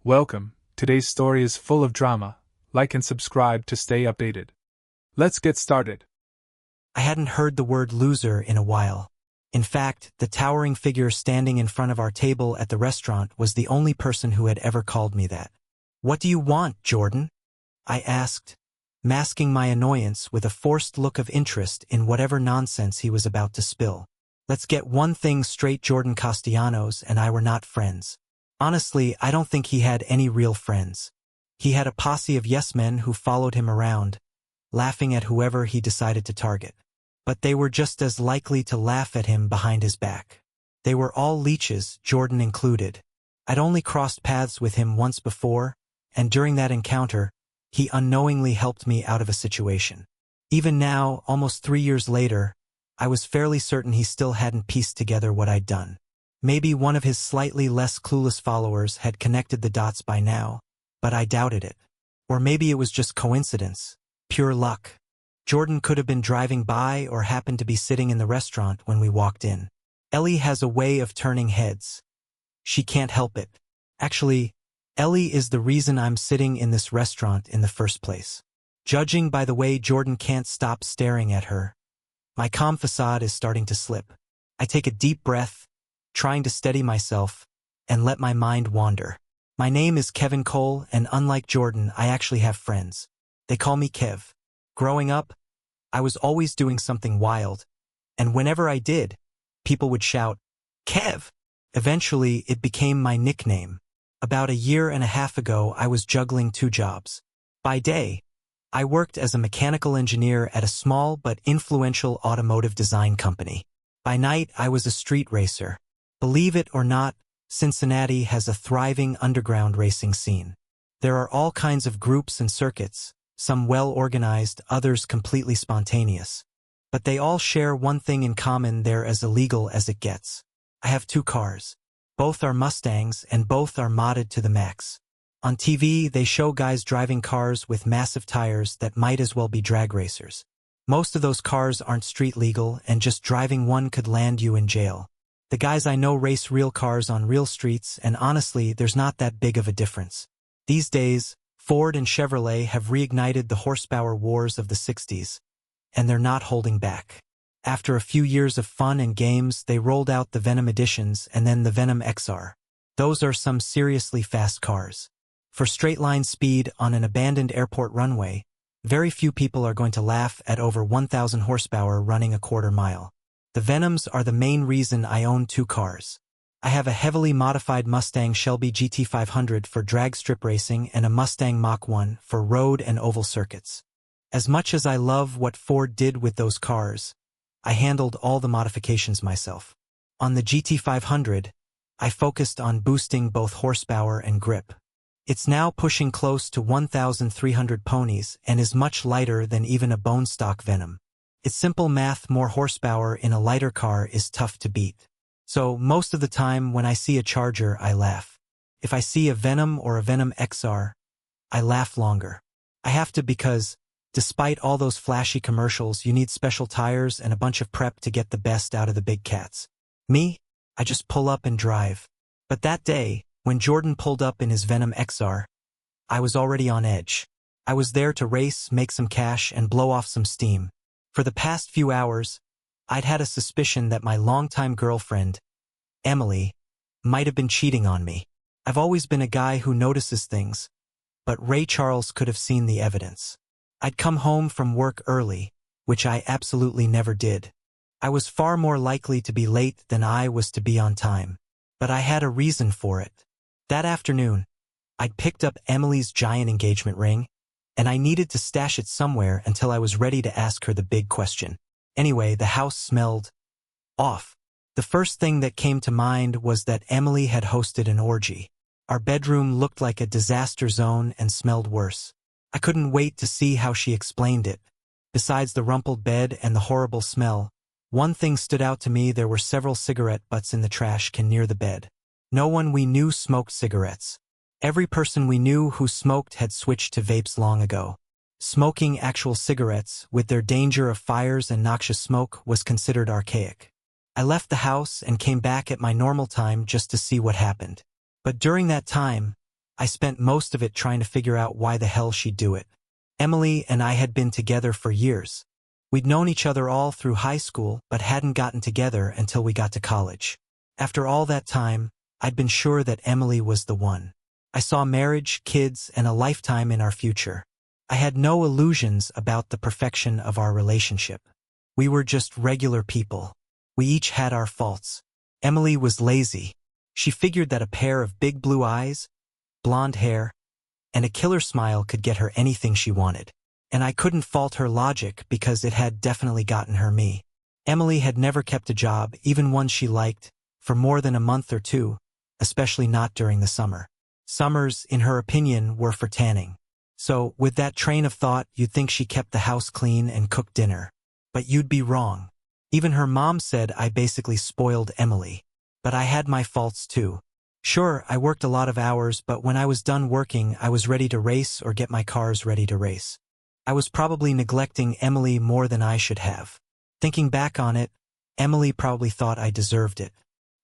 Welcome, today's story is full of drama. Like and subscribe to stay updated. Let's get started. I hadn't heard the word loser in a while. In fact, the towering figure standing in front of our table at the restaurant was the only person who had ever called me that. "What do you want, Jordan?" I asked, masking my annoyance with a forced look of interest in whatever nonsense he was about to spill. Let's get one thing straight, Jordan Castellanos and I were not friends. Honestly, I don't think he had any real friends. He had a posse of yes-men who followed him around, laughing at whoever he decided to target. But they were just as likely to laugh at him behind his back. They were all leeches, Jordan included. I'd only crossed paths with him once before, and during that encounter, he unknowingly helped me out of a situation. Even now, almost 3 years later, I was fairly certain he still hadn't pieced together what I'd done. Maybe one of his slightly less clueless followers had connected the dots by now, but I doubted it. Or maybe it was just coincidence, pure luck. Jordan could have been driving by or happened to be sitting in the restaurant when we walked in. Ellie has a way of turning heads. She can't help it. Actually, Ellie is the reason I'm sitting in this restaurant in the first place. Judging by the way Jordan can't stop staring at her, my calm facade is starting to slip. I take a deep breath, trying to steady myself, and let my mind wander. My name is Kevin Cole, and unlike Jordan, I actually have friends. They call me Kev. Growing up, I was always doing something wild, and whenever I did, people would shout, "Kev!" Eventually, it became my nickname. About a year and a half ago, I was juggling 2 jobs. By day, I worked as a mechanical engineer at a small but influential automotive design company. By night, I was a street racer. Believe it or not, Cincinnati has a thriving underground racing scene. There are all kinds of groups and circuits, some well-organized, others completely spontaneous. But they all share one thing in common: they're as illegal as it gets. I have 2 cars. Both are Mustangs and both are modded to the max. On TV, they show guys driving cars with massive tires that might as well be drag racers. Most of those cars aren't street legal, and just driving one could land you in jail. The guys I know race real cars on real streets, and honestly, there's not that big of a difference. These days, Ford and Chevrolet have reignited the horsepower wars of the 60s, and they're not holding back. After a few years of fun and games, they rolled out the Venom editions and then the Venom XR. Those are some seriously fast cars. For straight-line speed on an abandoned airport runway, very few people are going to laugh at over 1,000 horsepower running a quarter mile. The Venoms are the main reason I own 2 cars. I have a heavily modified Mustang Shelby GT500 for drag strip racing and a Mustang Mach 1 for road and oval circuits. As much as I love what Ford did with those cars, I handled all the modifications myself. On the GT500, I focused on boosting both horsepower and grip. It's now pushing close to 1,300 ponies and is much lighter than even a bone stock Venom. It's simple math: more horsepower in a lighter car is tough to beat. So most of the time when I see a Charger, I laugh. If I see a Venom or a Venom XR, I laugh longer. I have to, because despite all those flashy commercials, you need special tires and a bunch of prep to get the best out of the big cats. Me? I just pull up and drive. But that day, when Jordan pulled up in his Venom XR, I was already on edge. I was there to race, make some cash, and blow off some steam. For the past few hours, I'd had a suspicion that my longtime girlfriend, Emily, might have been cheating on me. I've always been a guy who notices things, but Ray Charles could have seen the evidence. I'd come home from work early, which I absolutely never did. I was far more likely to be late than I was to be on time, but I had a reason for it. That afternoon, I'd picked up Emily's giant engagement ring, and I needed to stash it somewhere until I was ready to ask her the big question. Anyway, the house smelled off. The first thing that came to mind was that Emily had hosted an orgy. Our bedroom looked like a disaster zone and smelled worse. I couldn't wait to see how she explained it. Besides the rumpled bed and the horrible smell, one thing stood out to me: there were several cigarette butts in the trash can near the bed. No one we knew smoked cigarettes. Every person we knew who smoked had switched to vapes long ago. Smoking actual cigarettes, with their danger of fires and noxious smoke, was considered archaic. I left the house and came back at my normal time just to see what happened. But during that time, I spent most of it trying to figure out why the hell she'd do it. Emily and I had been together for years. We'd known each other all through high school but hadn't gotten together until we got to college. After all that time, I'd been sure that Emily was the one. I saw marriage, kids, and a lifetime in our future. I had no illusions about the perfection of our relationship. We were just regular people. We each had our faults. Emily was lazy. She figured that a pair of big blue eyes, blonde hair, and a killer smile could get her anything she wanted. And I couldn't fault her logic because it had definitely gotten her me. Emily had never kept a job, even one she liked, for more than a month or two, especially not during the summer. Summers, in her opinion, were for tanning. So, with that train of thought, you'd think she kept the house clean and cooked dinner. But you'd be wrong. Even her mom said I basically spoiled Emily. But I had my faults too. Sure, I worked a lot of hours, but when I was done working, I was ready to race or get my cars ready to race. I was probably neglecting Emily more than I should have. Thinking back on it, Emily probably thought I deserved it.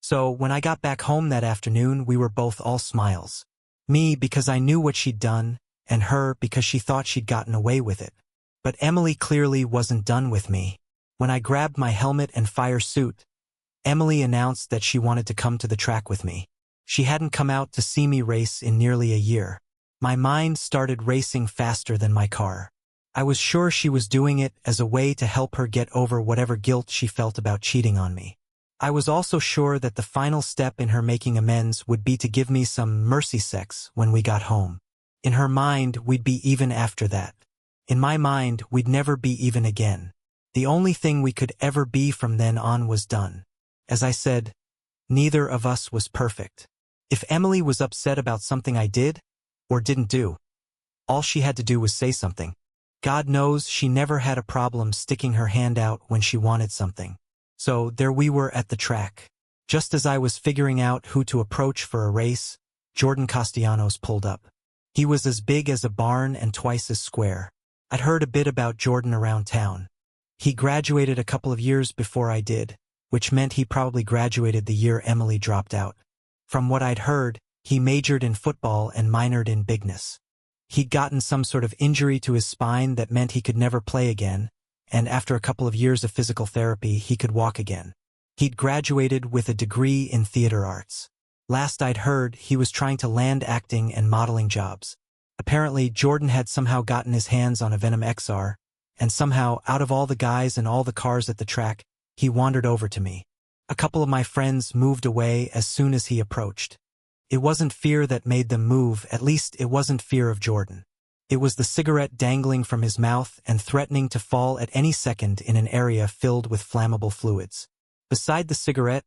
So, when I got back home that afternoon, we were both all smiles. Me because I knew what she'd done, and her because she thought she'd gotten away with it. But Emily clearly wasn't done with me. When I grabbed my helmet and fire suit, Emily announced that she wanted to come to the track with me. She hadn't come out to see me race in nearly a year. My mind started racing faster than my car. I was sure she was doing it as a way to help her get over whatever guilt she felt about cheating on me. I was also sure that the final step in her making amends would be to give me some mercy sex when we got home. In her mind, we'd be even after that. In my mind, we'd never be even again. The only thing we could ever be from then on was done. As I said, neither of us was perfect. If Emily was upset about something I did, or didn't do, all she had to do was say something. God knows she never had a problem sticking her hand out when she wanted something. So there we were at the track. Just as I was figuring out who to approach for a race, Jordan Castellanos pulled up. He was as big as a barn and twice as square. I'd heard a bit about Jordan around town. He graduated a couple of years before I did, which meant he probably graduated the year Emily dropped out. From what I'd heard, he majored in football and minored in bigness. He'd gotten some sort of injury to his spine that meant he could never play again, and after a couple of years of physical therapy, he could walk again. He'd graduated with a degree in theater arts. Last I'd heard, he was trying to land acting and modeling jobs. Apparently, Jordan had somehow gotten his hands on a Venom XR, and somehow, out of all the guys and all the cars at the track, he wandered over to me. A couple of my friends moved away as soon as he approached. It wasn't fear that made them move, at least it wasn't fear of Jordan. It was the cigarette dangling from his mouth and threatening to fall at any second in an area filled with flammable fluids. Beside the cigarette,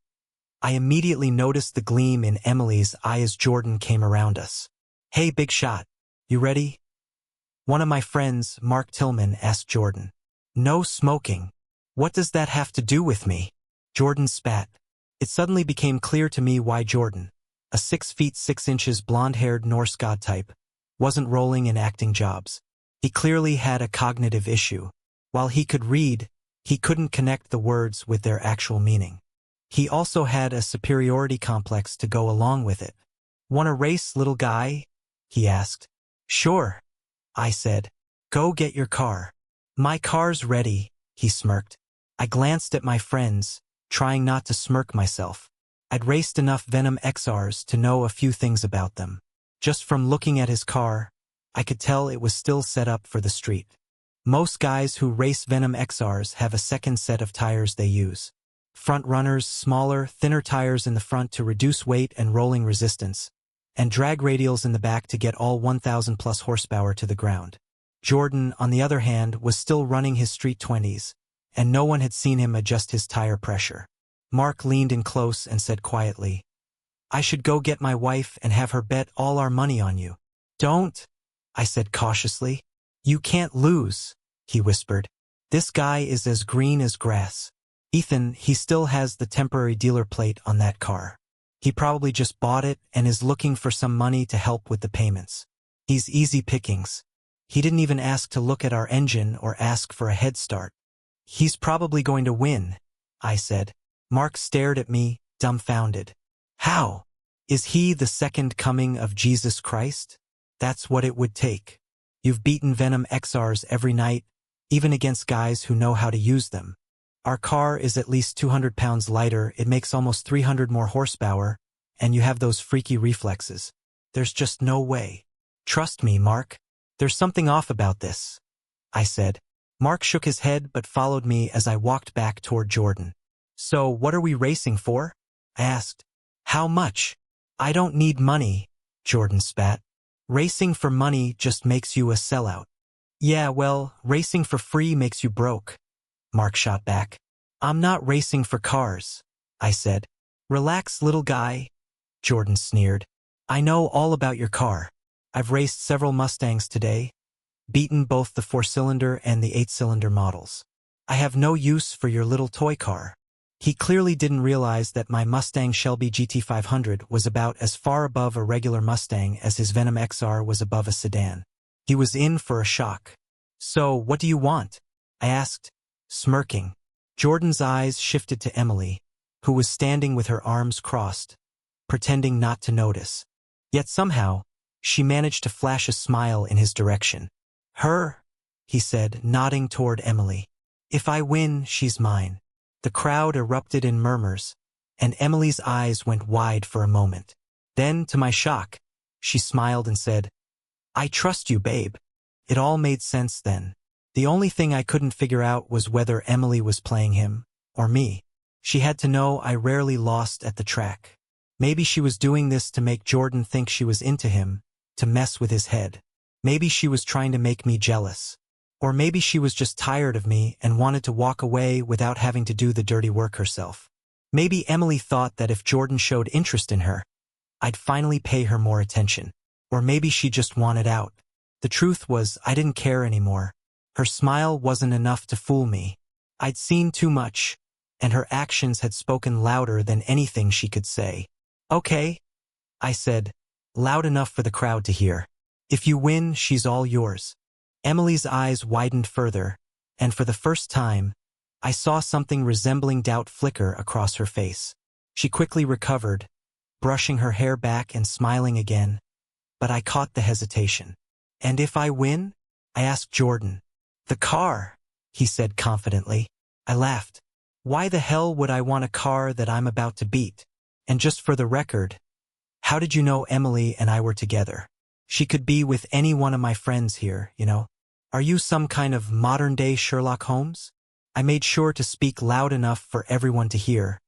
I immediately noticed the gleam in Emily's eye as Jordan came around us. "Hey, big shot. You ready?" One of my friends, Mark Tillman, asked Jordan. "No smoking. What does that have to do with me?" Jordan spat. It suddenly became clear to me why Jordan, a 6 feet 6 inches blonde-haired Norse god type, wasn't rolling in acting jobs. He clearly had a cognitive issue. While he could read, he couldn't connect the words with their actual meaning. He also had a superiority complex to go along with it. "Want a race, little guy?" he asked. "Sure," I said. "Go get your car." "My car's ready," he smirked. I glanced at my friends, trying not to smirk myself. I'd raced enough Venom XRs to know a few things about them. Just from looking at his car, I could tell it was still set up for the street. Most guys who race Venom XRs have a second set of tires they use. Front runners, smaller, thinner tires in the front to reduce weight and rolling resistance, and drag radials in the back to get all 1,000 plus horsepower to the ground. Jordan, on the other hand, was still running his street 20s, and no one had seen him adjust his tire pressure. Mark leaned in close and said quietly, "I should go get my wife and have her bet all our money on you." "Don't," I said cautiously. "You can't lose," he whispered. "This guy is as green as grass. Ethan, he still has the temporary dealer plate on that car. He probably just bought it and is looking for some money to help with the payments. He's easy pickings. He didn't even ask to look at our engine or ask for a head start. He's probably going to win," I said. Mark stared at me, dumbfounded. "How?" Is he the second coming of Jesus Christ? That's what it would take. You've beaten Venom XRs every night, even against guys who know how to use them. Our car is at least 200 pounds lighter, it makes almost 300 more horsepower, and you have those freaky reflexes. There's just no way. Trust me, Mark. There's something off about this, I said. Mark shook his head but followed me as I walked back toward Jordan. So, what are we racing for? I asked. How much? I don't need money, Jordan spat. Racing for money just makes you a sellout. Yeah, well, racing for free makes you broke, Mark shot back. I'm not racing for cars, I said. Relax, little guy, Jordan sneered. I know all about your car. I've raced several Mustangs today, beaten both the 4-cylinder and the 8-cylinder models. I have no use for your little toy car. He clearly didn't realize that my Mustang Shelby GT500 was about as far above a regular Mustang as his Venom XR was above a sedan. He was in for a shock. So, what do you want? I asked, smirking. Jordan's eyes shifted to Emily, who was standing with her arms crossed, pretending not to notice. Yet somehow, she managed to flash a smile in his direction. Her, he said, nodding toward Emily. If I win, she's mine. The crowd erupted in murmurs, and Emily's eyes went wide for a moment. Then, to my shock, she smiled and said, I trust you, babe. It all made sense then. The only thing I couldn't figure out was whether Emily was playing him, or me. She had to know I rarely lost at the track. Maybe she was doing this to make Jordan think she was into him, to mess with his head. Maybe she was trying to make me jealous. Or maybe she was just tired of me and wanted to walk away without having to do the dirty work herself. Maybe Emily thought that if Jordan showed interest in her, I'd finally pay her more attention. Or maybe she just wanted out. The truth was, I didn't care anymore. Her smile wasn't enough to fool me. I'd seen too much, and her actions had spoken louder than anything she could say. Okay, I said, loud enough for the crowd to hear. If you win, she's all yours. Emily's eyes widened further, and for the first time, I saw something resembling doubt flicker across her face. She quickly recovered, brushing her hair back and smiling again, but I caught the hesitation. And if I win? I asked Jordan. The car, he said confidently. I laughed. Why the hell would I want a car that I'm about to beat? And just for the record, how did you know Emily and I were together? She could be with any one of my friends here, you know. Are you some kind of modern-day Sherlock Holmes? I made sure to speak loud enough for everyone to hear,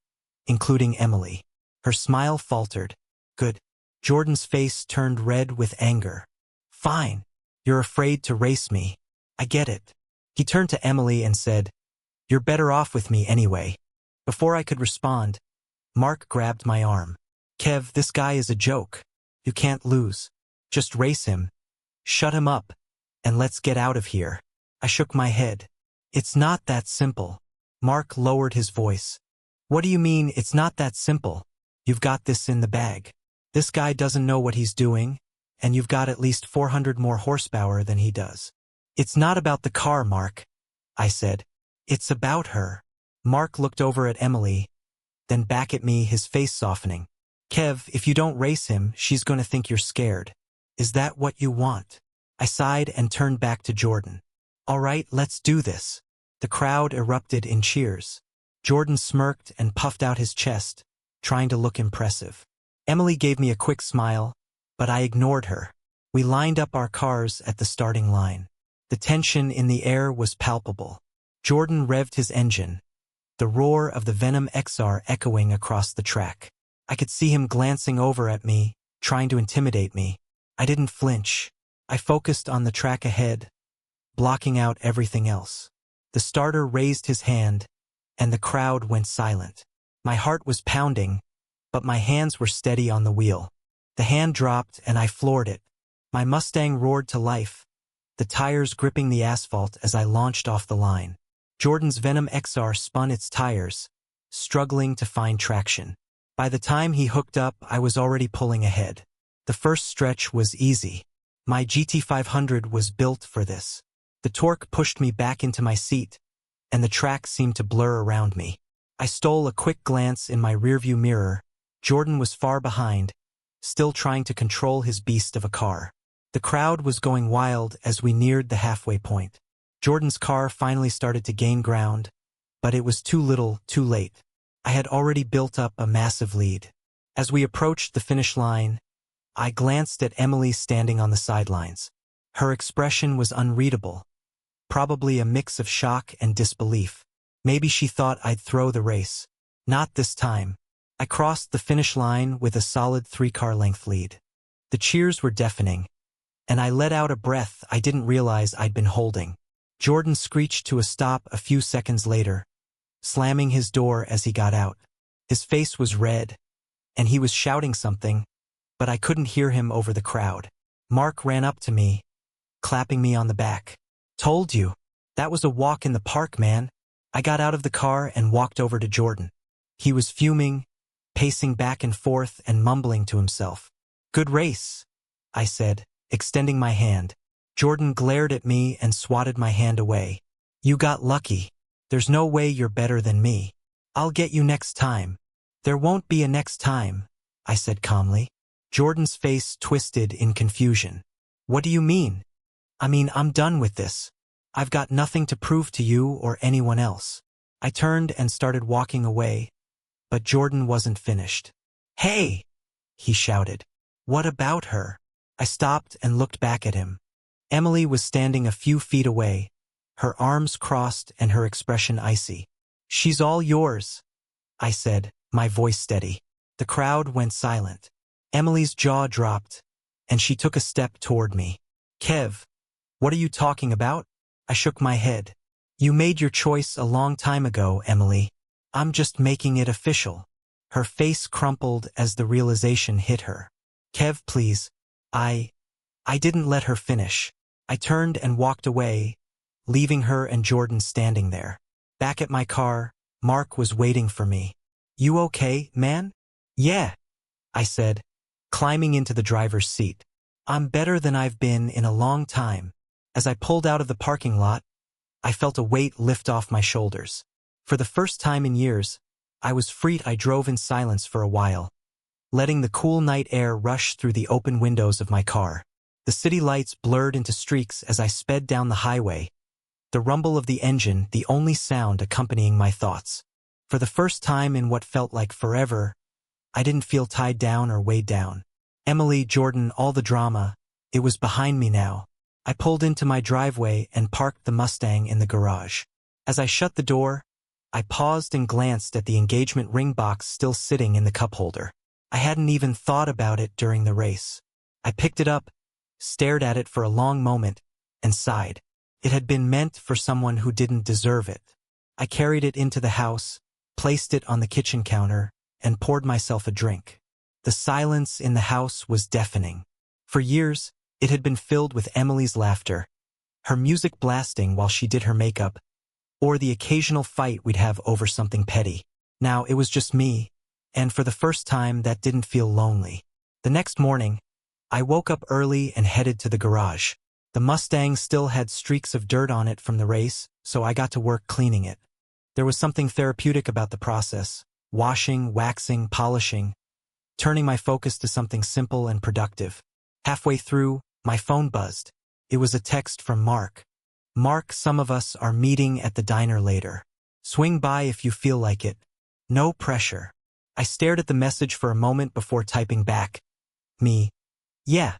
including Emily. Her smile faltered. Good. Jordan's face turned red with anger. Fine. You're afraid to race me. I get it. He turned to Emily and said, You're better off with me anyway. Before I could respond, Mark grabbed my arm. Kev, this guy is a joke. You can't lose. Just race him. Shut him up. And let's get out of here. I shook my head. It's not that simple. Mark lowered his voice. What do you mean it's not that simple? You've got this in the bag. This guy doesn't know what he's doing, and you've got at least 400 more horsepower than he does. It's not about the car, Mark, I said. It's about her. Mark looked over at Emily, then back at me, his face softening. Kev, if you don't race him, she's going to think you're scared. Is that what you want? I sighed and turned back to Jordan. All right, let's do this. The crowd erupted in cheers. Jordan smirked and puffed out his chest, trying to look impressive. Emily gave me a quick smile, but I ignored her. We lined up our cars at the starting line. The tension in the air was palpable. Jordan revved his engine, the roar of the Venom XR echoing across the track. I could see him glancing over at me, trying to intimidate me. I didn't flinch. I focused on the track ahead, blocking out everything else. The starter raised his hand, and the crowd went silent. My heart was pounding, but my hands were steady on the wheel. The hand dropped, and I floored it. My Mustang roared to life, the tires gripping the asphalt as I launched off the line. Jordan's Venom XR spun its tires, struggling to find traction. By the time he hooked up, I was already pulling ahead. The first stretch was easy. My GT500 was built for this. The torque pushed me back into my seat, and the track seemed to blur around me. I stole a quick glance in my rearview mirror. Jordan was far behind, still trying to control his beast of a car. The crowd was going wild as we neared the halfway point. Jordan's car finally started to gain ground, but it was too little, too late. I had already built up a massive lead. As we approached the finish line, I glanced at Emily standing on the sidelines. Her expression was unreadable, probably a mix of shock and disbelief. Maybe she thought I'd throw the race. Not this time. I crossed the finish line with a solid 3-car length lead. The cheers were deafening, and I let out a breath I didn't realize I'd been holding. Jordan screeched to a stop a few seconds later, slamming his door as he got out. His face was red, and he was shouting something, but I couldn't hear him over the crowd. Mark ran up to me, clapping me on the back. "Told you. That was a walk in the park, man." I got out of the car and walked over to Jordan. He was fuming, pacing back and forth and mumbling to himself. "Good race," I said, extending my hand. Jordan glared at me and swatted my hand away. "You got lucky. There's no way you're better than me. I'll get you next time." "There won't be a next time," I said calmly. Jordan's face twisted in confusion. "What do you mean?" "I mean, I'm done with this. I've got nothing to prove to you or anyone else." I turned and started walking away, but Jordan wasn't finished. "Hey!" he shouted. "What about her?" I stopped and looked back at him. Emily was standing a few feet away, her arms crossed and her expression icy. "She's all yours," I said, my voice steady. The crowd went silent. Emily's jaw dropped, and she took a step toward me. "Kev, what are you talking about?" I shook my head. "You made your choice a long time ago, Emily. I'm just making it official." Her face crumpled as the realization hit her. "Kev, please." I didn't let her finish. I turned and walked away, leaving her and Jordan standing there. Back at my car, Mark was waiting for me. "You okay, man?" "Yeah," I said, climbing into the driver's seat. "I'm better than I've been in a long time." As I pulled out of the parking lot, I felt a weight lift off my shoulders. For the first time in years, I was free. I drove in silence for a while, letting the cool night air rush through the open windows of my car. The city lights blurred into streaks as I sped down the highway, the rumble of the engine the only sound accompanying my thoughts. For the first time in what felt like forever, I didn't feel tied down or weighed down. Emily, Jordan, all the drama, it was behind me now. I pulled into my driveway and parked the Mustang in the garage. As I shut the door, I paused and glanced at the engagement ring box still sitting in the cup holder. I hadn't even thought about it during the race. I picked it up, stared at it for a long moment, and sighed. It had been meant for someone who didn't deserve it. I carried it into the house, placed it on the kitchen counter, and poured myself a drink. The silence in the house was deafening. For years, it had been filled with Emily's laughter, her music blasting while she did her makeup, or the occasional fight we'd have over something petty. Now it was just me, and for the first time that didn't feel lonely. The next morning, I woke up early and headed to the garage. The Mustang still had streaks of dirt on it from the race, so I got to work cleaning it. There was something therapeutic about the process, washing, waxing, polishing, turning my focus to something simple and productive. Halfway through, my phone buzzed. It was a text from Mark. "Mark, some of us are meeting at the diner later. Swing by if you feel like it. No pressure." I stared at the message for a moment before typing back. "Me. Yeah,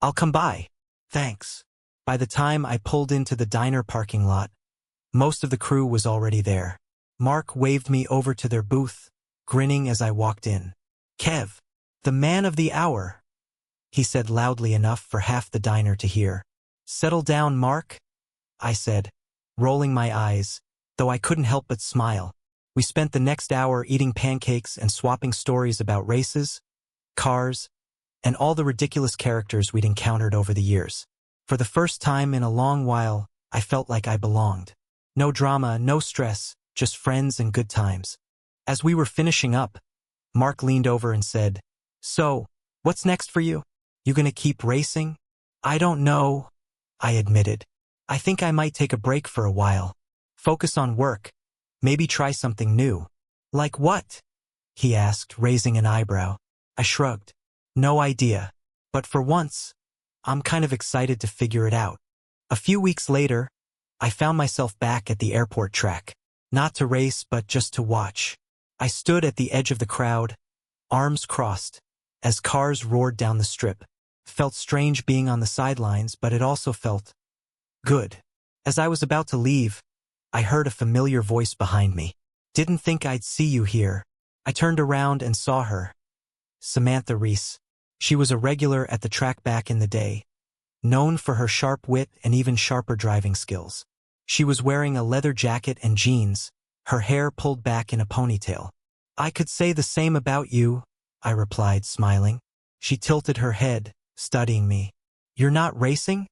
I'll come by. Thanks." By the time I pulled into the diner parking lot, most of the crew was already there. Mark waved me over to their booth, grinning as I walked in. "Kev, the man of the hour," he said loudly enough for half the diner to hear. "Settle down, Mark," I said, rolling my eyes, though I couldn't help but smile. We spent the next hour eating pancakes and swapping stories about races, cars, and all the ridiculous characters we'd encountered over the years. For the first time in a long while, I felt like I belonged. No drama, no stress, just friends and good times. As we were finishing up, Mark leaned over and said, "So, what's next for you? You gonna keep racing?" "I don't know," I admitted. "I think I might take a break for a while. Focus on work. Maybe try something new." "Like what?" he asked, raising an eyebrow. I shrugged. No idea. But for once, I'm kind of excited to figure it out. A few weeks later, I found myself back at the airport track. Not to race, but just to watch. I stood at the edge of the crowd, arms crossed, as cars roared down the strip. Felt strange being on the sidelines, but it also felt good. As I was about to leave, I heard a familiar voice behind me. Didn't think I'd see you here. I turned around and saw her. Samantha Reese. She was a regular at the track back in the day, known for her sharp wit and even sharper driving skills. She was wearing a leather jacket and jeans, her hair pulled back in a ponytail. I could say the same about you, I replied, smiling. She tilted her head, studying me. You're not racing?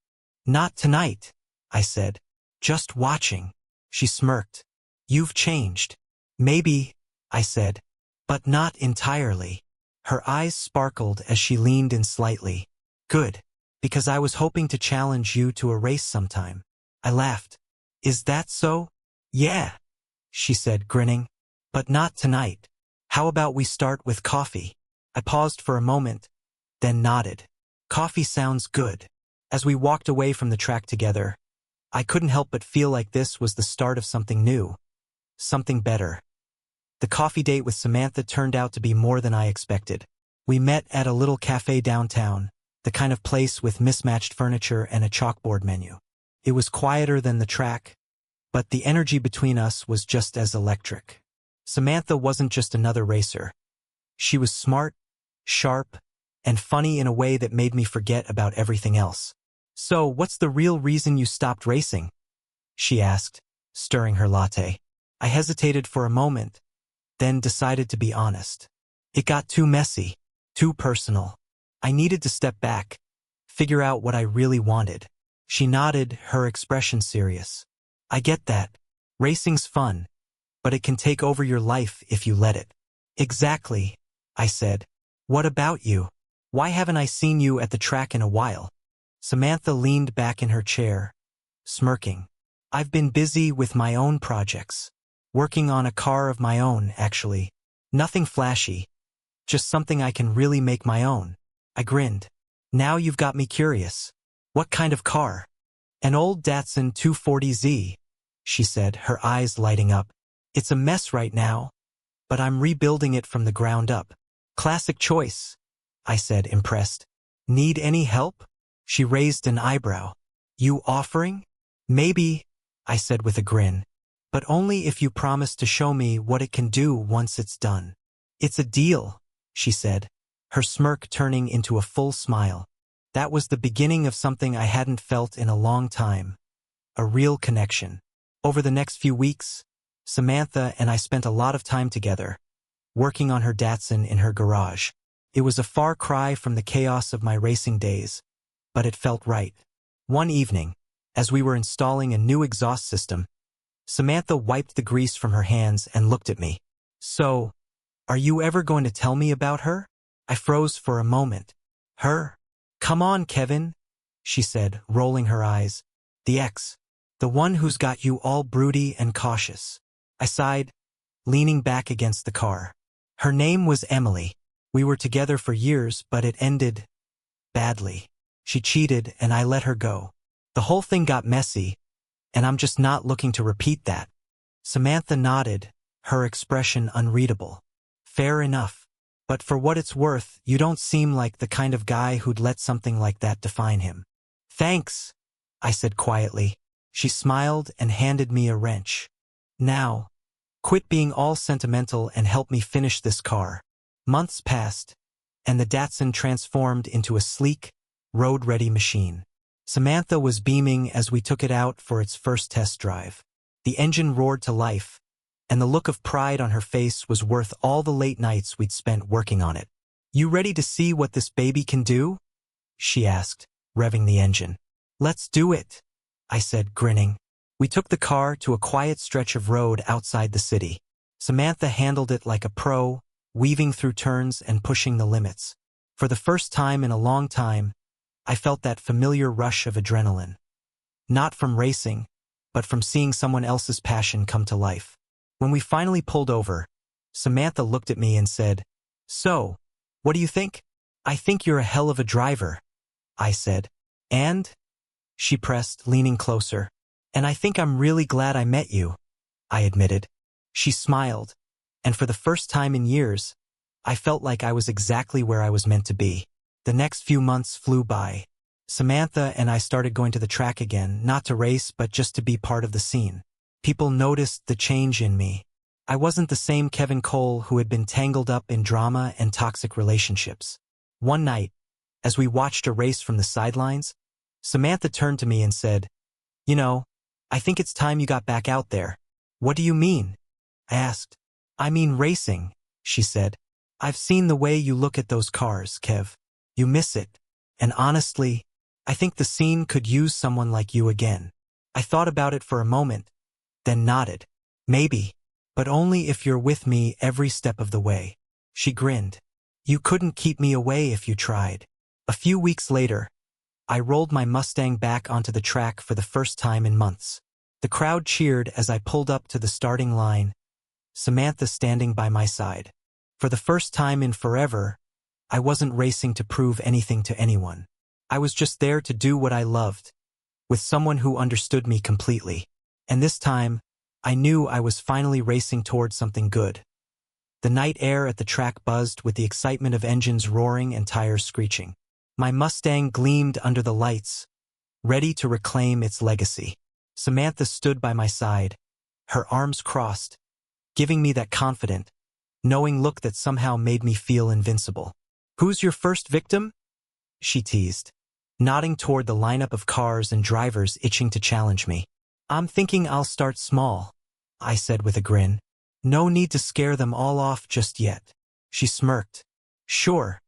Not tonight, I said. Just watching. She smirked. You've changed. Maybe, I said, but not entirely. Her eyes sparkled as she leaned in slightly. Good, because I was hoping to challenge you to a race sometime. I laughed. Is that so? Yeah, she said, grinning. But not tonight. How about we start with coffee? I paused for a moment, then nodded. Coffee sounds good. As we walked away from the track together, I couldn't help but feel like this was the start of something new, something better. The coffee date with Samantha turned out to be more than I expected. We met at a little cafe downtown, the kind of place with mismatched furniture and a chalkboard menu. It was quieter than the track, but the energy between us was just as electric. Samantha wasn't just another racer. She was smart, sharp, and funny in a way that made me forget about everything else. So, what's the real reason you stopped racing? She asked, stirring her latte. I hesitated for a moment, then decided to be honest. It got too messy, too personal. I needed to step back, figure out what I really wanted. She nodded, her expression serious. I get that. Racing's fun, but it can take over your life if you let it. Exactly, I said. What about you? Why haven't I seen you at the track in a while? Samantha leaned back in her chair, smirking. I've been busy with my own projects. Working on a car of my own, actually. Nothing flashy. Just something I can really make my own. I grinned. Now you've got me curious. What kind of car? An old Datsun 240Z, she said, her eyes lighting up. It's a mess right now, but I'm rebuilding it from the ground up. Classic choice, I said, impressed. Need any help? She raised an eyebrow. You offering? Maybe, I said with a grin. But only if you promise to show me what it can do once it's done. It's a deal, she said, her smirk turning into a full smile. That was the beginning of something I hadn't felt in a long time. A real connection. Over the next few weeks, Samantha and I spent a lot of time together, working on her Datsun in her garage. It was a far cry from the chaos of my racing days, but it felt right. One evening, as we were installing a new exhaust system, Samantha wiped the grease from her hands and looked at me. So, are you ever going to tell me about her? I froze for a moment. Her? Come on, Kevin, she said, rolling her eyes. The ex. The one who's got you all broody and cautious. I sighed, leaning back against the car. Her name was Emily. We were together for years, but it ended badly. She cheated and I let her go. The whole thing got messy, and I'm just not looking to repeat that. Samantha nodded, her expression unreadable. Fair enough. But for what it's worth, you don't seem like the kind of guy who'd let something like that define him. Thanks, I said quietly. She smiled and handed me a wrench. Now, quit being all sentimental and help me finish this car. Months passed, and the Datsun transformed into a sleek, road-ready machine. Samantha was beaming as we took it out for its first test drive. The engine roared to life, and the look of pride on her face was worth all the late nights we'd spent working on it. You ready to see what this baby can do? She asked, revving the engine. Let's do it, I said, grinning. We took the car to a quiet stretch of road outside the city. Samantha handled it like a pro, weaving through turns and pushing the limits. For the first time in a long time, I felt that familiar rush of adrenaline. Not from racing, but from seeing someone else's passion come to life. When we finally pulled over, Samantha looked at me and said, So, what do you think? I think you're a hell of a driver, I said. And? She pressed, leaning closer. And I think I'm really glad I met you, I admitted. She smiled, and for the first time in years, I felt like I was exactly where I was meant to be. The next few months flew by. Samantha and I started going to the track again, not to race, but just to be part of the scene. People noticed the change in me. I wasn't the same Kevin Cole who had been tangled up in drama and toxic relationships. One night, as we watched a race from the sidelines, Samantha turned to me and said, "You know, I think it's time you got back out there." "What do you mean?" I asked. "I mean racing," she said. "I've seen the way you look at those cars, Kev. You miss it. And honestly, I think the scene could use someone like you again." I thought about it for a moment, then nodded. "Maybe, but only if you're with me every step of the way." She grinned. "You couldn't keep me away if you tried." A few weeks later, I rolled my Mustang back onto the track for the first time in months. The crowd cheered as I pulled up to the starting line, Samantha standing by my side. For the first time in forever, I wasn't racing to prove anything to anyone. I was just there to do what I loved, with someone who understood me completely. And this time, I knew I was finally racing towards something good. The night air at the track buzzed with the excitement of engines roaring and tires screeching. My Mustang gleamed under the lights, ready to reclaim its legacy. Samantha stood by my side, her arms crossed, giving me that confident, knowing look that somehow made me feel invincible. "Who's your first victim?" she teased, nodding toward the lineup of cars and drivers itching to challenge me. "I'm thinking I'll start small," I said with a grin. "No need to scare them all off just yet." She smirked. "Sure,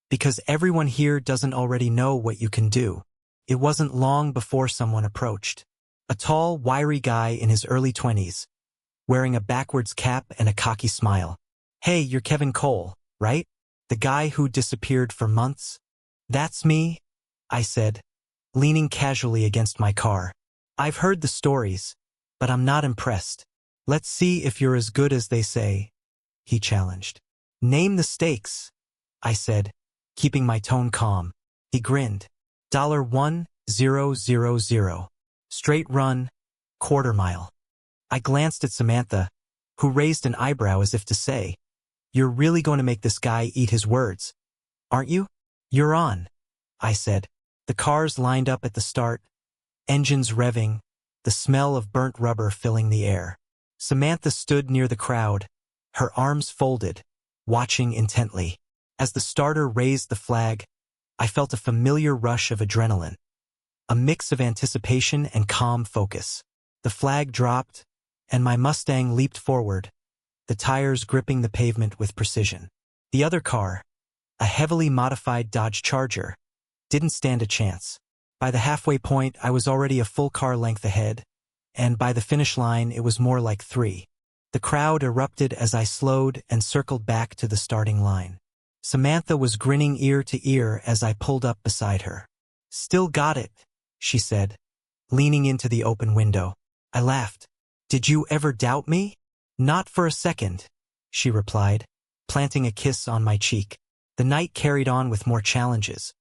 because everyone here doesn't already know what you can do." It wasn't long before someone approached. A tall, wiry guy in his early 20s, wearing a backwards cap and a cocky smile. "Hey, you're Kevin Cole, right? The guy who disappeared for months?" "That's me," I said, leaning casually against my car. "I've heard the stories, but I'm not impressed." "Let's see if you're as good as they say," he challenged. "Name the stakes," I said, keeping my tone calm. He grinned. $1,000. Straight run, quarter mile. I glanced at Samantha, who raised an eyebrow as if to say, "You're really going to make this guy eat his words, aren't you?" "You're on," I said. The cars lined up at the start, engines revving, the smell of burnt rubber filling the air. Samantha stood near the crowd, her arms folded, watching intently. As the starter raised the flag, I felt a familiar rush of adrenaline, a mix of anticipation and calm focus. The flag dropped, and my Mustang leaped forward, the tires gripping the pavement with precision. The other car, a heavily modified Dodge Charger, didn't stand a chance. By the halfway point, I was already a full car length ahead, and by the finish line, it was more like 3. The crowd erupted as I slowed and circled back to the starting line. Samantha was grinning ear to ear as I pulled up beside her. "Still got it," she said, leaning into the open window. I laughed. "Did you ever doubt me?" "Not for a second," she replied, planting a kiss on my cheek. The night carried on with more challenges,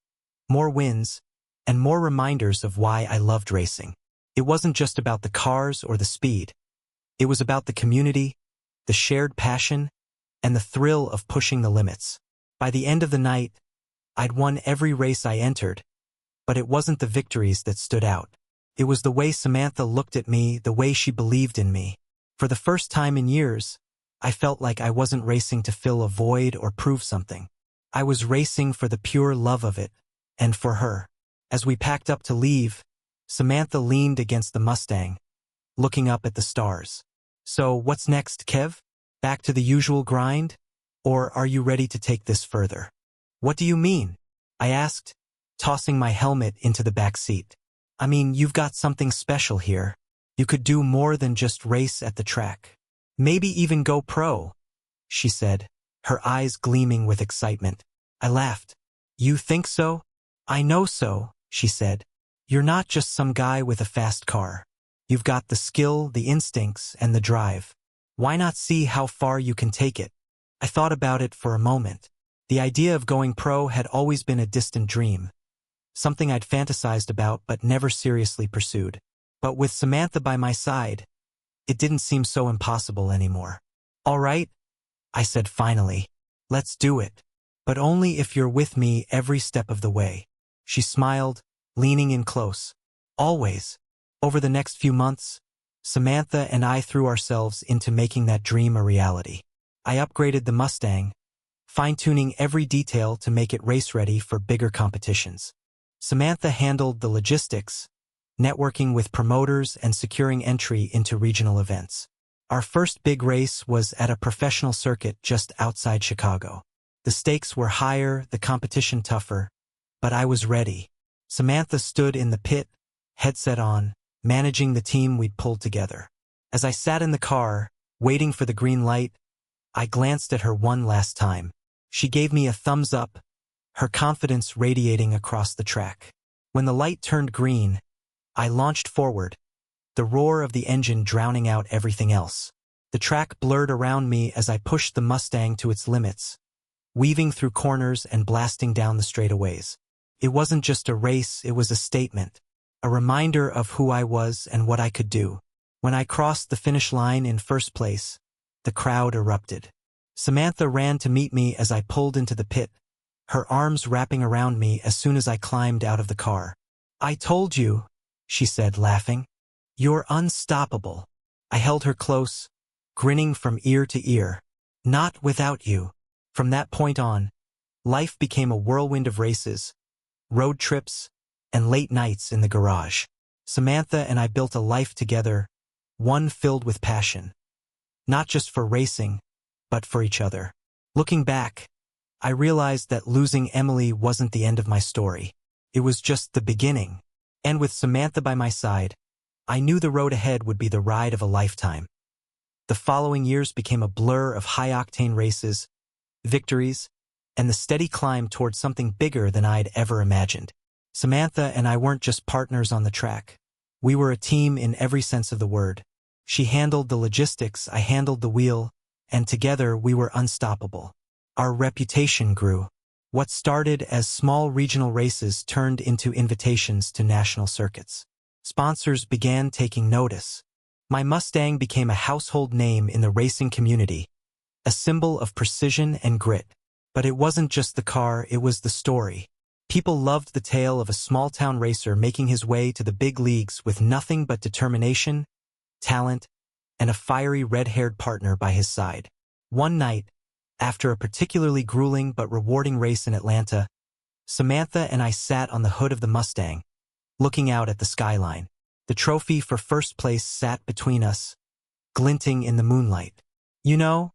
more wins, and more reminders of why I loved racing. It wasn't just about the cars or the speed. It was about the community, the shared passion, and the thrill of pushing the limits. By the end of the night, I'd won every race I entered, but it wasn't the victories that stood out. It was the way Samantha looked at me, the way she believed in me. For the first time in years, I felt like I wasn't racing to fill a void or prove something. I was racing for the pure love of it, and for her. As we packed up to leave, Samantha leaned against the Mustang, looking up at the stars. "So what's next, Kev? Back to the usual grind? Or are you ready to take this further?" "What do you mean?" I asked, tossing my helmet into the back seat. "I mean, you've got something special here. You could do more than just race at the track. Maybe even go pro," she said, her eyes gleaming with excitement. I laughed. "You think so?" "I know so," she said. "You're not just some guy with a fast car. You've got the skill, the instincts, and the drive. Why not see how far you can take it?" I thought about it for a moment. The idea of going pro had always been a distant dream, something I'd fantasized about but never seriously pursued. But with Samantha by my side, it didn't seem so impossible anymore. "All right," I said finally. "Let's do it. But only if you're with me every step of the way." She smiled, leaning in close. "Always." Over the next few months, Samantha and I threw ourselves into making that dream a reality. I upgraded the Mustang, fine-tuning every detail to make it race-ready for bigger competitions. Samantha handled the logistics, networking with promoters and securing entry into regional events. Our first big race was at a professional circuit just outside Chicago. The stakes were higher, the competition tougher, but I was ready. Samantha stood in the pit, headset on, managing the team we'd pulled together. As I sat in the car, waiting for the green light, I glanced at her one last time. She gave me a thumbs up, her confidence radiating across the track. When the light turned green, I launched forward, the roar of the engine drowning out everything else. The track blurred around me as I pushed the Mustang to its limits, weaving through corners and blasting down the straightaways. It wasn't just a race, it was a statement, a reminder of who I was and what I could do. When I crossed the finish line in first place, the crowd erupted. Samantha ran to meet me as I pulled into the pit, her arms wrapping around me as soon as I climbed out of the car. "I told you," she said, laughing. "You're unstoppable." I held her close, grinning from ear to ear. "Not without you." From that point on, life became a whirlwind of races, road trips, and late nights in the garage. Samantha and I built a life together, one filled with passion. Not just for racing, but for each other. Looking back, I realized that losing Emily wasn't the end of my story. It was just the beginning. And with Samantha by my side, I knew the road ahead would be the ride of a lifetime. The following years became a blur of high-octane races, victories, and the steady climb towards something bigger than I'd ever imagined. Samantha and I weren't just partners on the track. We were a team in every sense of the word. She handled the logistics, I handled the wheel, and together we were unstoppable. Our reputation grew. What started as small regional races turned into invitations to national circuits. Sponsors began taking notice. My Mustang became a household name in the racing community, a symbol of precision and grit. But it wasn't just the car, it was the story. People loved the tale of a small-town racer making his way to the big leagues with nothing but determination, talent, and a fiery red-haired partner by his side. One night, after a particularly grueling but rewarding race in Atlanta, Samantha and I sat on the hood of the Mustang, looking out at the skyline. The trophy for first place sat between us, glinting in the moonlight. "You know,"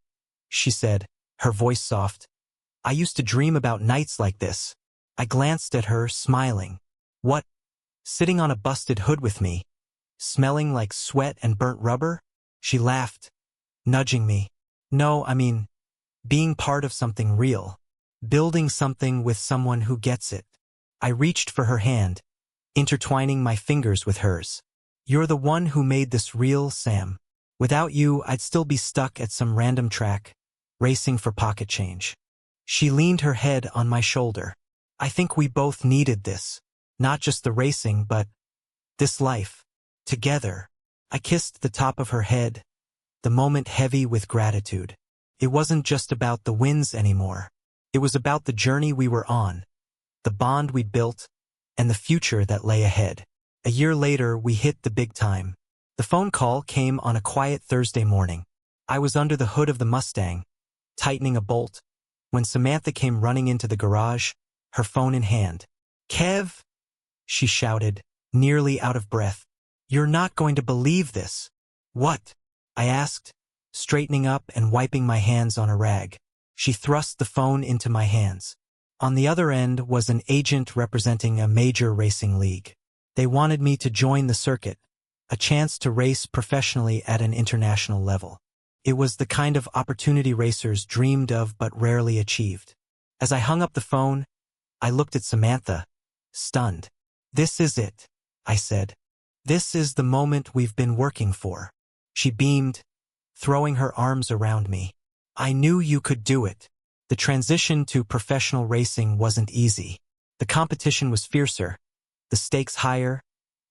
she said, her voice soft, "I used to dream about nights like this." I glanced at her, smiling. "What? Sitting on a busted hood with me, smelling like sweat and burnt rubber?" She laughed, nudging me. "No, I mean, being part of something real, building something with someone who gets it." I reached for her hand, intertwining my fingers with hers. "You're the one who made this real, Sam. Without you, I'd still be stuck at some random track, racing for pocket change." She leaned her head on my shoulder. "I think we both needed this. Not just the racing, but this life. Together." I kissed the top of her head, the moment heavy with gratitude. It wasn't just about the wins anymore. It was about the journey we were on, the bond we'd built, and the future that lay ahead. A year later, we hit the big time. The phone call came on a quiet Thursday morning. I was under the hood of the Mustang, tightening a bolt, when Samantha came running into the garage, her phone in hand. "Kev," she shouted, nearly out of breath. "You're not going to believe this." "What?" I asked, straightening up and wiping my hands on a rag. She thrust the phone into my hands. On the other end was an agent representing a major racing league. They wanted me to join the circuit, a chance to race professionally at an international level. It was the kind of opportunity racers dreamed of but rarely achieved. As I hung up the phone, I looked at Samantha, stunned. "This is it," I said. "This is the moment we've been working for." She beamed, throwing her arms around me. "I knew you could do it." The transition to professional racing wasn't easy. The competition was fiercer, the stakes higher,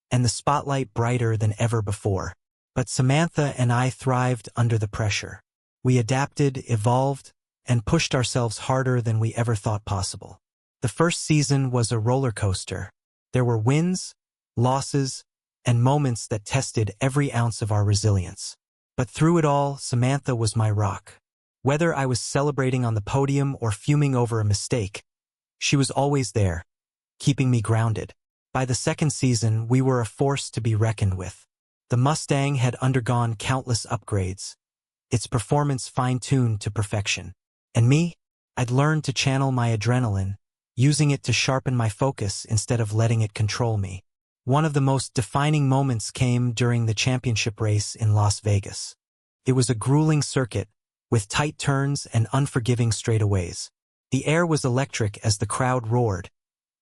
and the spotlight brighter than ever before. But Samantha and I thrived under the pressure. We adapted, evolved, and pushed ourselves harder than we ever thought possible. The first season was a roller coaster. There were wins, losses, and moments that tested every ounce of our resilience. But through it all, Samantha was my rock. Whether I was celebrating on the podium or fuming over a mistake, she was always there, keeping me grounded. By the second season, we were a force to be reckoned with. The Mustang had undergone countless upgrades, its performance fine-tuned to perfection. And me, I'd learned to channel my adrenaline, using it to sharpen my focus instead of letting it control me. One of the most defining moments came during the championship race in Las Vegas. It was a grueling circuit, with tight turns and unforgiving straightaways. The air was electric as the crowd roared,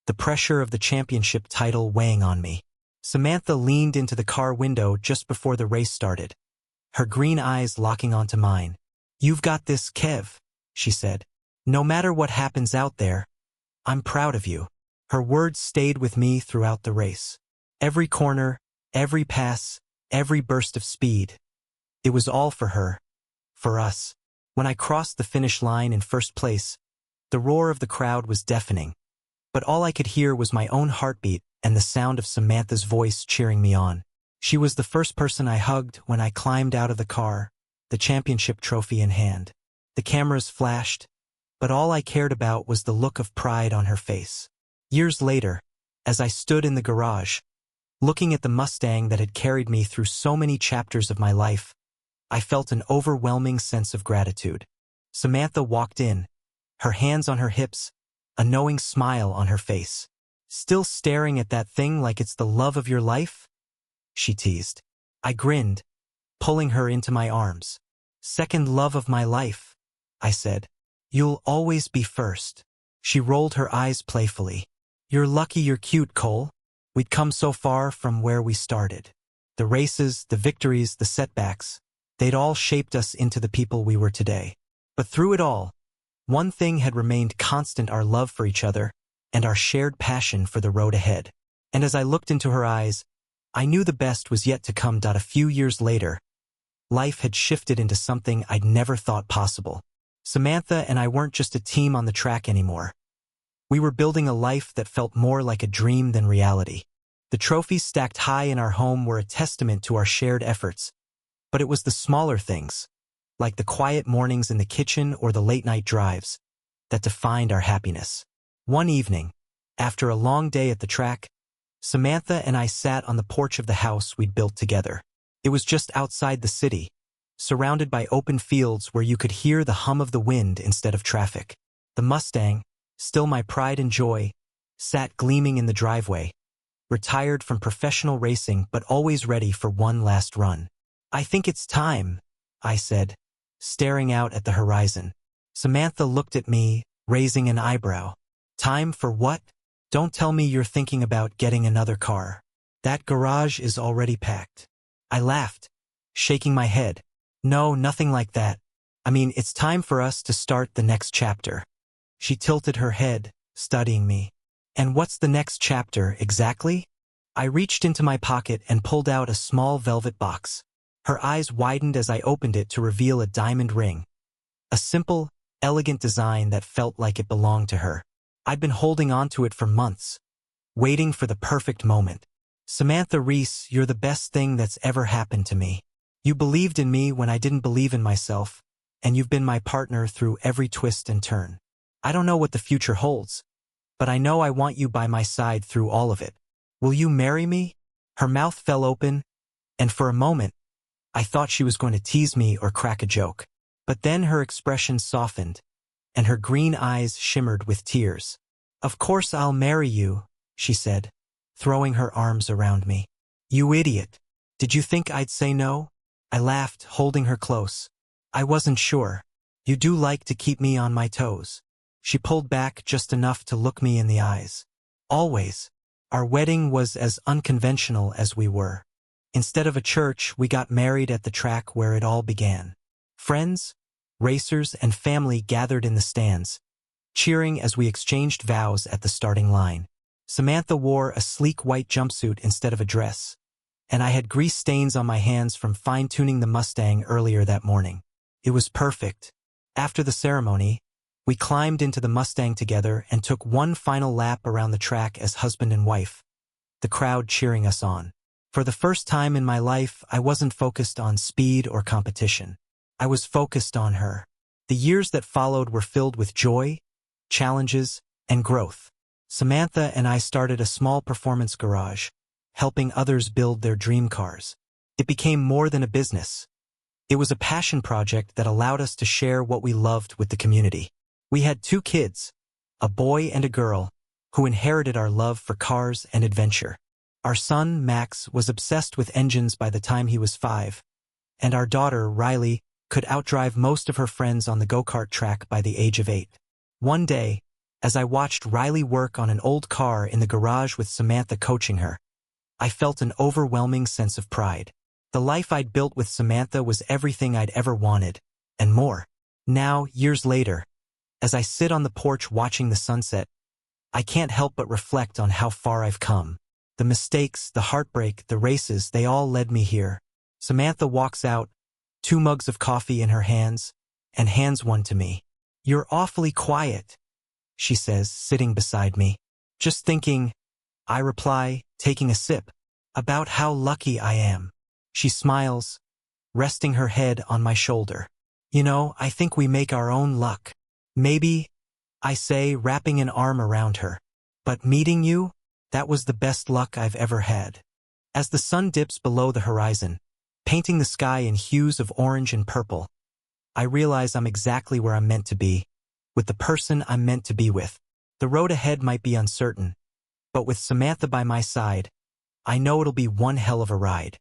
the pressure of the championship title weighing on me. Samantha leaned into the car window just before the race started, her green eyes locking onto mine. "You've got this, Kev," she said. "No matter what happens out there, I'm proud of you." Her words stayed with me throughout the race. Every corner, every pass, every burst of speed. It was all for her, for us. When I crossed the finish line in first place, the roar of the crowd was deafening. But all I could hear was my own heartbeat and the sound of Samantha's voice cheering me on. She was the first person I hugged when I climbed out of the car, the championship trophy in hand. The cameras flashed, but all I cared about was the look of pride on her face. Years later, as I stood in the garage, looking at the Mustang that had carried me through so many chapters of my life, I felt an overwhelming sense of gratitude. Samantha walked in, her hands on her hips, a knowing smile on her face. "Still staring at that thing like it's the love of your life?" she teased. I grinned, pulling her into my arms. "Second love of my life," I said. "You'll always be first." She rolled her eyes playfully. "You're lucky you're cute, Cole. We'd come so far from where we started. The races, the victories, the setbacks, they'd all shaped us into the people we were today. But through it all, one thing had remained constant: our love for each other and our shared passion for the road ahead." And as I looked into her eyes, I knew the best was yet to come. A few years later, life had shifted into something I'd never thought possible. Samantha and I weren't just a team on the track anymore. We were building a life that felt more like a dream than reality. The trophies stacked high in our home were a testament to our shared efforts, but it was the smaller things, like the quiet mornings in the kitchen or the late-night drives, that defined our happiness. One evening, after a long day at the track, Samantha and I sat on the porch of the house we'd built together. It was just outside the city, surrounded by open fields where you could hear the hum of the wind instead of traffic. The Mustang, still my pride and joy, sat gleaming in the driveway, retired from professional racing but always ready for one last run. "I think it's time," I said, staring out at the horizon. Samantha looked at me, raising an eyebrow. "Time for what? Don't tell me you're thinking about getting another car. That garage is already packed." I laughed, shaking my head. "No, nothing like that. I mean, it's time for us to start the next chapter." She tilted her head, studying me. "And what's the next chapter, exactly?" I reached into my pocket and pulled out a small velvet box. Her eyes widened as I opened it to reveal a diamond ring. A simple, elegant design that felt like it belonged to her. I'd been holding on to it for months, waiting for the perfect moment. "Samantha Reese, you're the best thing that's ever happened to me. You believed in me when I didn't believe in myself, and you've been my partner through every twist and turn. I don't know what the future holds, but I know I want you by my side through all of it. Will you marry me?" Her mouth fell open, and for a moment, I thought she was going to tease me or crack a joke. But then her expression softened, and her green eyes shimmered with tears. "Of course I'll marry you," she said, throwing her arms around me. "You idiot. Did you think I'd say no?" I laughed, holding her close. "I wasn't sure. You do like to keep me on my toes." She pulled back just enough to look me in the eyes. "Always. Our wedding was as unconventional as we were. Instead of a church, we got married at the track where it all began. Friends, racers, and family gathered in the stands, cheering as we exchanged vows at the starting line. Samantha wore a sleek white jumpsuit instead of a dress, and I had grease stains on my hands from fine-tuning the Mustang earlier that morning. It was perfect. After the ceremony, we climbed into the Mustang together and took one final lap around the track as husband and wife, the crowd cheering us on. For the first time in my life, I wasn't focused on speed or competition. I was focused on her. The years that followed were filled with joy, challenges, and growth. Samantha and I started a small performance garage, helping others build their dream cars. It became more than a business. It was a passion project that allowed us to share what we loved with the community. We had 2 kids, a boy and a girl, who inherited our love for cars and adventure. Our son, Max, was obsessed with engines by the time he was 5, and our daughter, Riley, could outdrive most of her friends on the go-kart track by the age of 8. One day, as I watched Riley work on an old car in the garage with Samantha coaching her, I felt an overwhelming sense of pride. The life I'd built with Samantha was everything I'd ever wanted, and more. Now, years later, as I sit on the porch watching the sunset, I can't help but reflect on how far I've come. The mistakes, the heartbreak, the races, they all led me here. Samantha walks out, 2 mugs of coffee in her hands, and hands one to me. "You're awfully quiet," she says, sitting beside me. "Just thinking," I reply, taking a sip, "about how lucky I am." She smiles, resting her head on my shoulder. "You know, I think we make our own luck." "Maybe," I say, wrapping an arm around her. "But meeting you, that was the best luck I've ever had." As the sun dips below the horizon, painting the sky in hues of orange and purple, I realize I'm exactly where I'm meant to be, with the person I'm meant to be with. The road ahead might be uncertain, but with Samantha by my side, I know it'll be one hell of a ride.